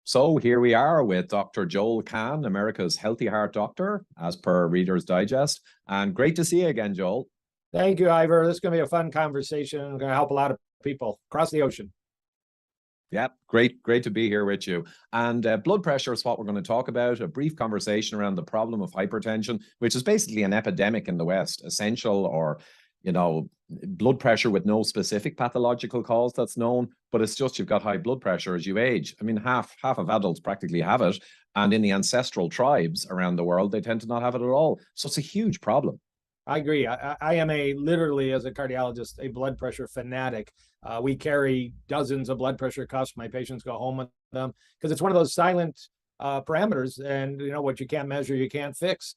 So here we are with Dr. Joel Kahn, America's Healthy Heart Doctor, as per Reader's Digest. And great to see you again, Joel. Thank you, Ivor. This is going to be a fun conversation and going to help a lot of people across the ocean. Yeah, great to be here with you. And blood pressure is what we're going to talk about, a brief conversation around the problem of hypertension, which is basically an epidemic in the West, essential or, blood pressure with no specific pathological cause that's known, but it's just you've got high blood pressure as you age. I mean, half of adults practically have it. And in the ancestral tribes around the world, they tend to not have it at all. So it's a huge problem. I agree. I am literally, as a cardiologist, a blood pressure fanatic. We carry dozens of blood pressure cuffs. My patients go home with them because it's one of those silent parameters. And what you can't measure, you can't fix.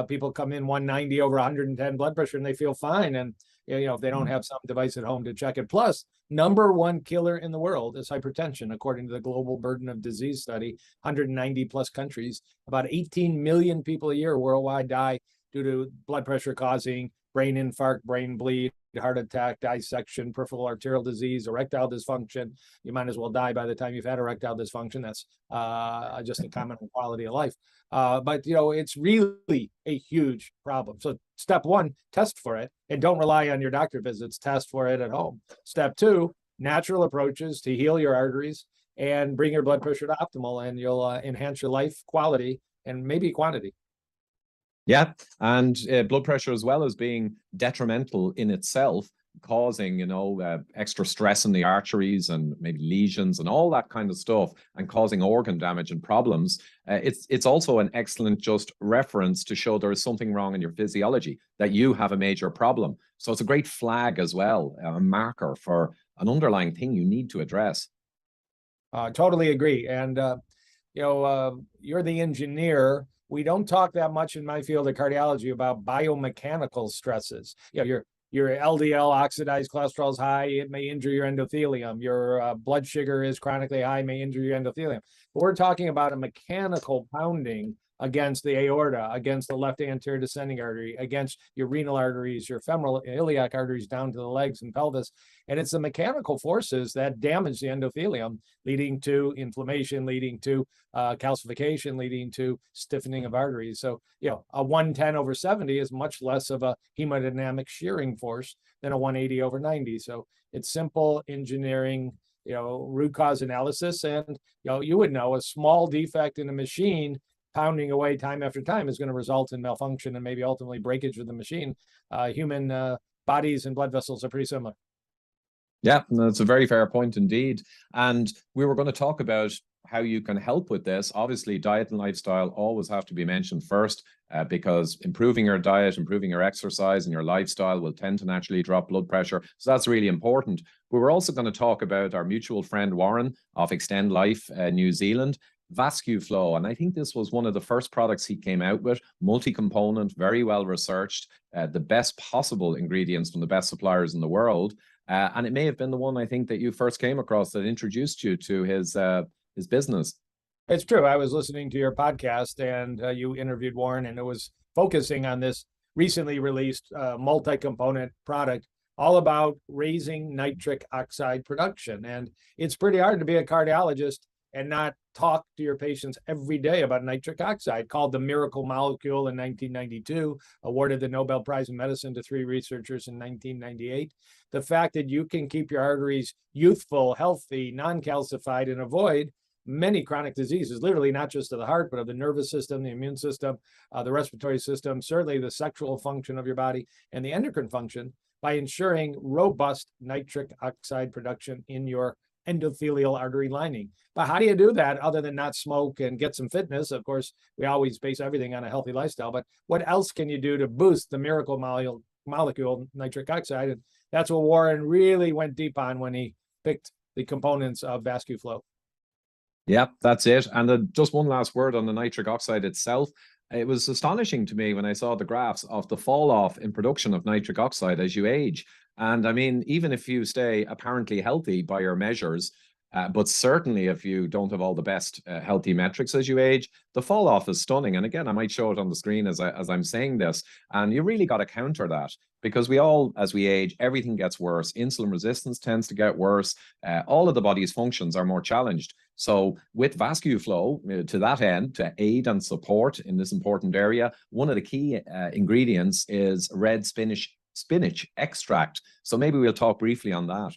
People come in 190 over 110 blood pressure and they feel fine. And if they don't have some device at home to check it. Plus, number one killer in the world is hypertension, according to the Global Burden of Disease Study. 190 plus countries, about 18 million people a year worldwide die due to blood pressure causing brain infarct, brain bleed, heart attack, dissection, peripheral arterial disease, erectile dysfunction. You might as well die by the time you've had erectile dysfunction. That's just a comment on quality of life. But it's really a huge problem. So step one, test for it and don't rely on your doctor visits. Test for it at home. Step two, natural approaches to heal your arteries and bring your blood pressure to optimal, and you'll enhance your life quality and maybe quantity. Yeah, and blood pressure, as well as being detrimental in itself, causing, extra stress in the arteries and maybe lesions and all that kind of stuff, and causing organ damage and problems. It's also an excellent just reference to show there is something wrong in your physiology, that you have a major problem. So it's a great flag as well, a marker for an underlying thing you need to address. Totally agree. And, you're the engineer. We don't talk that much in my field of cardiology about biomechanical stresses. Your LDL oxidized cholesterol is high, it may injure your endothelium. Your blood sugar is chronically high, may injure your endothelium. But we're talking about a mechanical pounding against the aorta, against the left anterior descending artery, against your renal arteries, your femoral iliac arteries down to the legs and pelvis. And it's the mechanical forces that damage the endothelium, leading to inflammation, leading to calcification, leading to stiffening of arteries. So, a 110 over 70 is much less of a hemodynamic shearing force than a 180 over 90. So it's simple engineering, root cause analysis. And, you would know a small defect in a machine pounding away time after time is going to result in malfunction and maybe ultimately breakage of the machine. Human bodies and blood vessels are pretty similar. Yeah, that's a very fair point indeed. And we were going to talk about how you can help with this. Obviously, diet and lifestyle always have to be mentioned first, because improving your diet, improving your exercise and your lifestyle will tend to naturally drop blood pressure. So that's really important. But we're also going to talk about our mutual friend, Warren of Extend Life, New Zealand. VasQFlow, and I think this was one of the first products he came out with, multi-component, very well researched, the best possible ingredients from the best suppliers in the world, and it may have been the one I think that you first came across that introduced you to his business. It's true. I was listening to your podcast and you interviewed Warren, and it was focusing on this recently released multi-component product all about raising nitric oxide production. And it's pretty hard to be a cardiologist and not talk to your patients every day about nitric oxide, called the miracle molecule in 1992, awarded the Nobel Prize in Medicine to 3 researchers in 1998. The fact that you can keep your arteries youthful, healthy, non-calcified, and avoid many chronic diseases, literally not just of the heart, but of the nervous system, the immune system, the respiratory system, certainly the sexual function of your body, and the endocrine function, by ensuring robust nitric oxide production in your endothelial artery lining. But how do you do that other than not smoke and get some fitness? Of course, we always base everything on a healthy lifestyle, but what else can you do to boost the miracle molecule, nitric oxide? And that's what Warren really went deep on when he picked the components of VasQFlow. Yeah, that's it. And just one last word on the nitric oxide itself. It was astonishing to me when I saw the graphs of the fall off in production of nitric oxide as you age. And I mean, even if you stay apparently healthy by your measures, But certainly if you don't have all the best healthy metrics as you age, the fall off is stunning. And again, I might show it on the screen as I'm saying this. And you really got to counter that, because we all, as we age, everything gets worse. Insulin resistance tends to get worse. All of the body's functions are more challenged. So with VasQFlow, to that end, to aid and support in this important area, one of the key ingredients is red spinach extract. So maybe we'll talk briefly on that.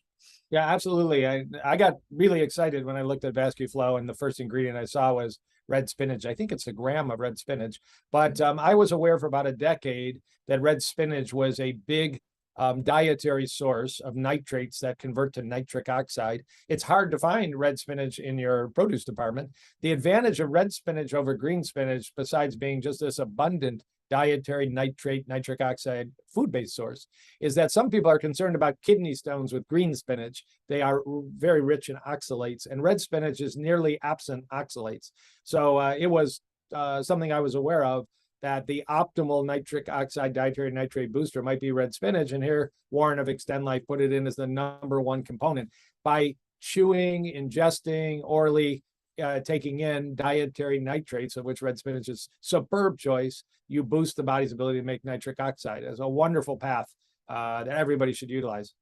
Yeah, absolutely. I got really excited when I looked at VasQFlow, and the first ingredient I saw was red spinach. I think it's a gram of red spinach, but I was aware for about a decade that red spinach was a big dietary source of nitrates that convert to nitric oxide. It's hard to find red spinach in your produce department. The advantage of red spinach over green spinach, besides being just this abundant dietary nitric oxide food-based source, is that some people are concerned about kidney stones with green spinach. They are very rich in oxalates, and red spinach is nearly absent oxalates. So it was something I was aware of, that the optimal nitric oxide dietary nitrate booster might be red spinach. And here Warren of Extend Life put it in as the #1 component. By chewing, ingesting, orally taking in dietary nitrates, of which red spinach is superb choice, you boost the body's ability to make nitric oxide. It's a wonderful path that everybody should utilize.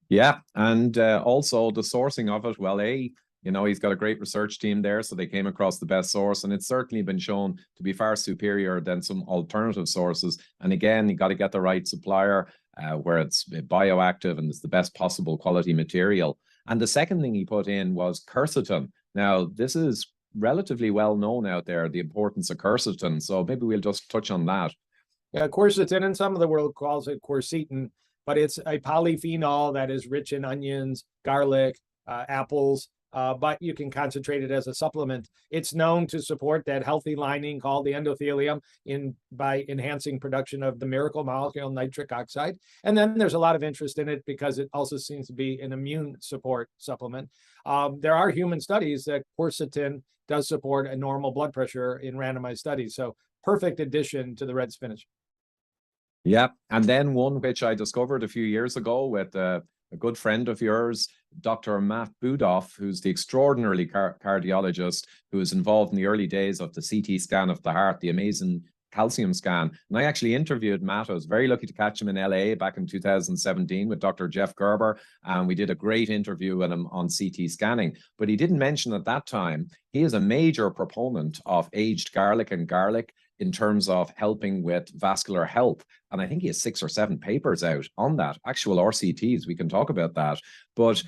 Yeah, and also the sourcing of it, well, he's got a great research team there, so they came across the best source, and it's certainly been shown to be far superior than some alternative sources. And again, you got to get the right supplier where it's bioactive and it's the best possible quality material. And the second thing he put in was quercetin. Now, this is relatively well known out there, the importance of quercetin. So maybe we'll just touch on that. Yeah, quercetin, and some of the world calls it quercetin, but it's a polyphenol that is rich in onions, garlic, apples, but you can concentrate it as a supplement. It's known to support that healthy lining called the endothelium by enhancing production of the miracle molecule nitric oxide. And then there's a lot of interest in it because it also seems to be an immune support supplement. There are human studies that quercetin does support a normal blood pressure in randomized studies. So perfect addition to the red spinach. Yeah, and then one which I discovered a few years ago with a good friend of yours, Dr. Matt Budoff, who's the extraordinarily cardiologist who was involved in the early days of the CT scan of the heart, the amazing calcium scan. And I actually interviewed Matt. I was very lucky to catch him in LA back in 2017 with Dr. Jeff Gerber. And we did a great interview with him on CT scanning. But he didn't mention at that time, he is a major proponent of aged garlic and garlic in terms of helping with vascular health. And I think he has 6 or 7 papers out on that, actual RCTs. We can talk about that. But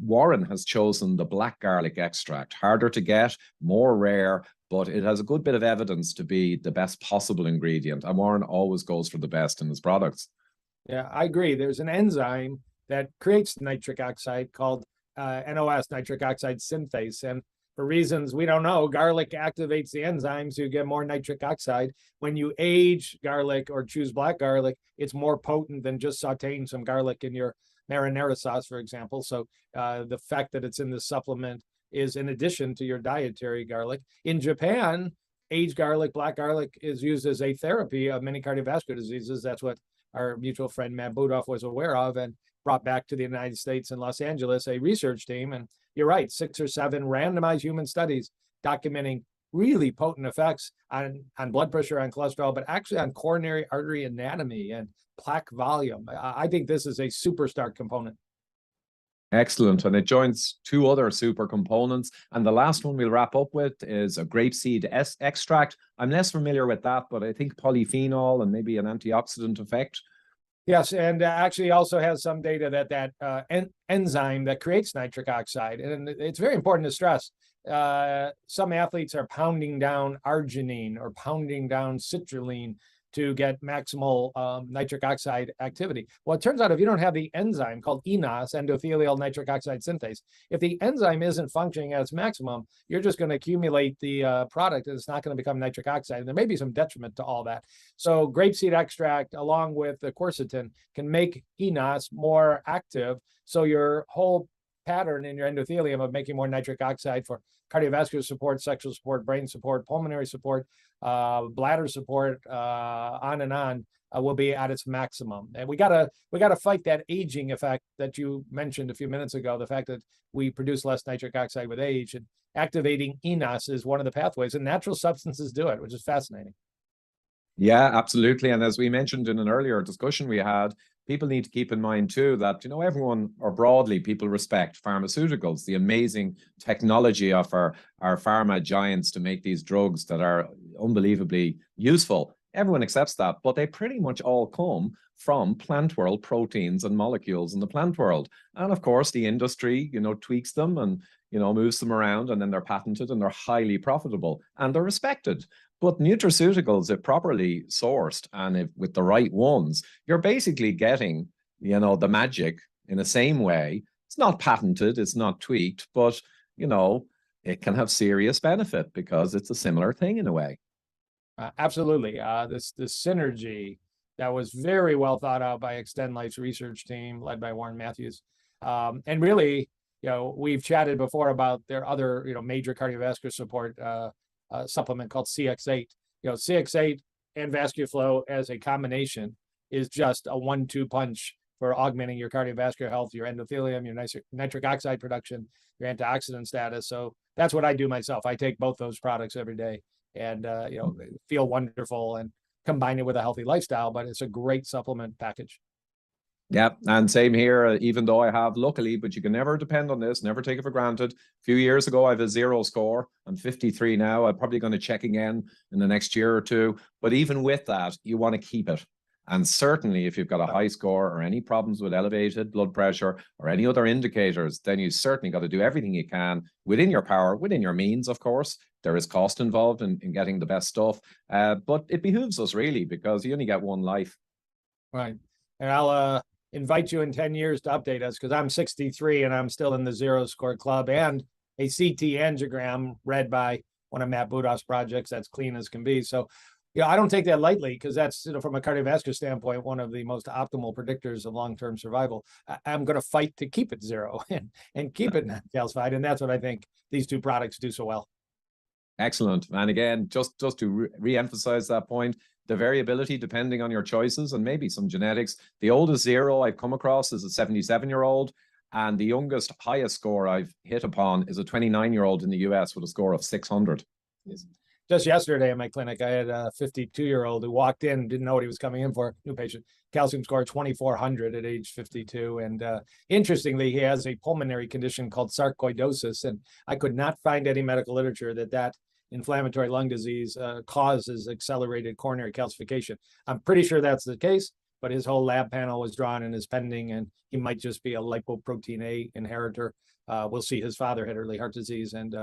Warren has chosen the black garlic extract, harder to get, more rare, but it has a good bit of evidence to be the best possible ingredient. And Warren always goes for the best in his products. Yeah, I agree. There's an enzyme that creates nitric oxide called NOS, nitric oxide synthase. And for reasons we don't know, garlic activates the enzymes to get more nitric oxide. When you age garlic or choose black garlic, it's more potent than just sauteing some garlic in your marinara sauce, for example. So the fact that it's in the supplement is in addition to your dietary garlic. In Japan, aged garlic, black garlic is used as a therapy of many cardiovascular diseases. That's what our mutual friend Matt Budoff was aware of and brought back to the United States in Los Angeles, a research team. And you're right, 6 or 7 randomized human studies documenting really potent effects on blood pressure, on cholesterol, but actually on coronary artery anatomy and plaque volume. I think this is a superstar component. Excellent. And it joins 2 other super components. And the last one we'll wrap up with is a grapeseed extract. I'm less familiar with that, but I think polyphenol and maybe an antioxidant effect. Yes, and actually also has some data that enzyme that creates nitric oxide. And it's very important to stress. Some athletes are pounding down arginine or pounding down citrulline to get maximal nitric oxide activity. Well, it turns out if you don't have the enzyme called eNOS, endothelial nitric oxide synthase, if the enzyme isn't functioning at its maximum, you're just going to accumulate the product and it's not going to become nitric oxide. And there may be some detriment to all that. So grapeseed extract along with the quercetin can make eNOS more active. So your whole pattern in your endothelium of making more nitric oxide for cardiovascular support, sexual support, brain support, pulmonary support, bladder support, on and on, will be at its maximum. And we gotta fight that aging effect that you mentioned a few minutes ago. The fact that we produce less nitric oxide with age, and activating enos is one of the pathways, and natural substances do it, which is fascinating. Yeah, absolutely. And as we mentioned in an earlier discussion we had, people need to keep in mind too that, you know, everyone, or broadly, people respect pharmaceuticals, the amazing technology of our pharma giants to make these drugs that are unbelievably useful. Everyone accepts that, but they pretty much all come from plant world proteins and molecules in the plant world. And of course, the industry, you know, tweaks them and, you know, moves them around, and then they're patented and they're highly profitable and they're respected. But nutraceuticals, if properly sourced and if with the right ones, you're basically getting, you know, the magic in the same way. It's not patented, it's not tweaked, but, you know, it can have serious benefit because it's a similar thing in a way. Absolutely. This synergy that was very well thought out by Extend Life's research team led by Warren Matthews. And really, you know, we've chatted before about their other, you know, major cardiovascular support supplement called CX8. You know, CX8 and VasQFlow as a combination is just a 1-2 punch for augmenting your cardiovascular health, your endothelium, your nitric oxide production, your antioxidant status. So that's what I do myself. I take both those products every day, and you know, feel wonderful and combine it with a healthy lifestyle. But it's a great supplement package. Yeah, and same here, even though I have, luckily, but you can never depend on this, never take it for granted. A few years ago, I have a 0 score. I'm 53 now. I'm probably going to check again in the next year or two. But even with that, you want to keep it. And certainly if you've got a high score or any problems with elevated blood pressure or any other indicators, then you certainly got to do everything you can within your power, within your means, of course. There is cost involved in getting the best stuff. But it behooves us really, because you only get one life. Right. And I'll invite you in 10 years to update us, because I'm 63 and I'm still in the 0 score club, and a CT angiogram read by one of Matt Budoff's projects that's clean as can be. So, you know, I don't take that lightly, because that's, you know, from a cardiovascular standpoint, one of the most optimal predictors of long-term survival. I'm going to fight to keep it 0 and keep it calcified. And that's what I think these two products do so well. Excellent. And again, just to re-emphasize that point, the variability depending on your choices and maybe some genetics. The oldest 0 I've come across is a 77-year-old, and the youngest, highest score I've hit upon is a 29-year-old in the US with a score of 600. Just yesterday in my clinic, I had a 52-year-old who walked in and didn't know what he was coming in for. New patient, calcium score 2,400 at age 52. And interestingly, he has a pulmonary condition called sarcoidosis. And I could not find any medical literature that inflammatory lung disease causes accelerated coronary calcification. I'm pretty sure that's the case, but his whole lab panel was drawn and is pending, and he might just be a lipoprotein A inheritor. We'll see. His father had early heart disease, and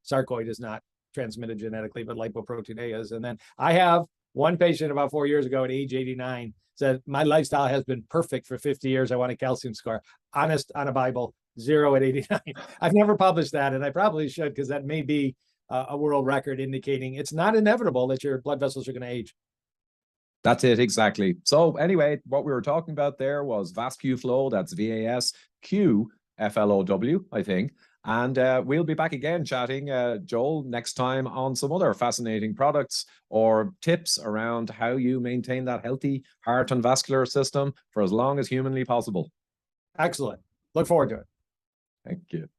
sarcoid is not transmitted genetically, but lipoprotein A is. And then I have one patient about 4 years ago at age 89 said, my lifestyle has been perfect for 50 years. I want a calcium score. Honest on a Bible, 0 at 89. I've never published that, and I probably should, because that may be a world record indicating it's not inevitable that your blood vessels are going to age. That's it, exactly. So anyway, what we were talking about there was VasQFlow. That's VasQFlow, I think. And we'll be back again chatting, Joel, next time on some other fascinating products or tips around how you maintain that healthy heart and vascular system for as long as humanly possible. Excellent. Look forward to it. Thank you.